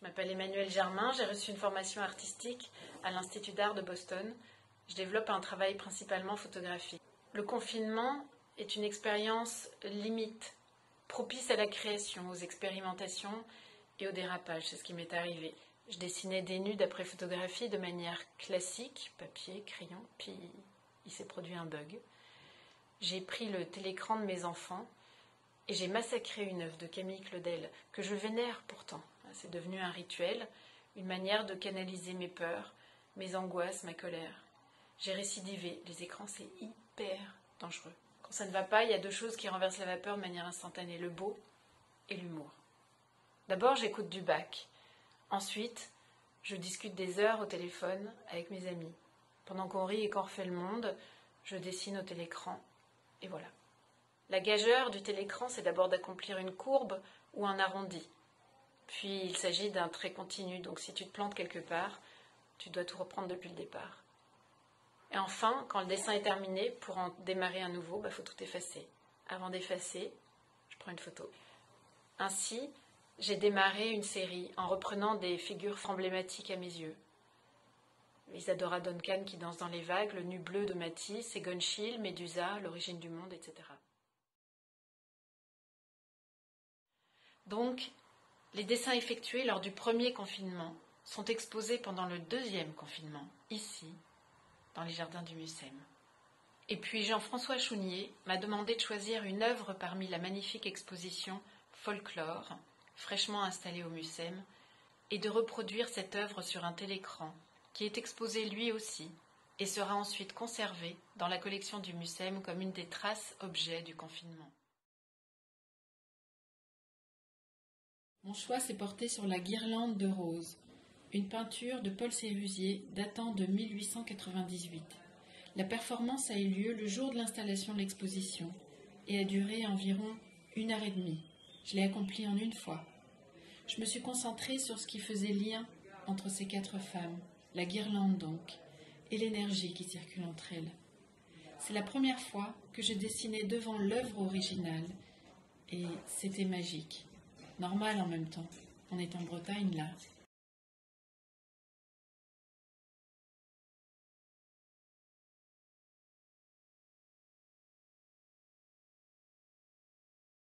Je m'appelle Emmanuelle Germain, j'ai reçu une formation artistique à l'Institut d'art de Boston. Je développe un travail principalement photographique. Le confinement est une expérience limite, propice à la création, aux expérimentations et au dérapage. C'est ce qui m'est arrivé. Je dessinais des nus d'après photographie de manière classique, papier, crayon, puis il s'est produit un bug. J'ai pris le télécran de mes enfants et j'ai massacré une œuvre de Camille Claudel, que je vénère pourtant. C'est devenu un rituel, une manière de canaliser mes peurs, mes angoisses, ma colère. J'ai récidivé. Les écrans, c'est hyper dangereux. Quand ça ne va pas, il y a deux choses qui renversent la vapeur de manière instantanée, le beau et l'humour. D'abord, j'écoute du Bach. Ensuite, je discute des heures au téléphone avec mes amis. Pendant qu'on rit et qu'on refait le monde, je dessine au télécran. Et voilà. La gageure du télécran, c'est d'abord d'accomplir une courbe ou un arrondi. Puis il s'agit d'un trait continu, donc si tu te plantes quelque part, tu dois tout reprendre depuis le départ. Et enfin, quand le dessin est terminé, pour en démarrer un nouveau, faut tout effacer. Avant d'effacer, je prends une photo. Ainsi, j'ai démarré une série en reprenant des figures emblématiques à mes yeux. Isadora Duncan qui danse dans les vagues, le nu bleu de Matisse, Egon Schiele, Médusa, l'origine du monde, etc. Donc, les dessins effectués lors du premier confinement sont exposés pendant le deuxième confinement, ici, dans les jardins du Mucem. Et puis Jean-François Chounier m'a demandé de choisir une œuvre parmi la magnifique exposition Folklore, fraîchement installée au Mucem, et de reproduire cette œuvre sur un télécran, qui est exposé lui aussi, et sera ensuite conservé dans la collection du Mucem comme une des traces objets du confinement. Mon choix s'est porté sur la Guirlande de roses, une peinture de Paul Sérusier datant de 1898. La performance a eu lieu le jour de l'installation de l'exposition et a duré environ 1h30. Je l'ai accomplie en une fois. Je me suis concentrée sur ce qui faisait lien entre ces 4 femmes, la guirlande donc, et l'énergie qui circule entre elles. C'est la première fois que je dessinais devant l'œuvre originale et c'était magique. Normal en même temps. On est en Bretagne là.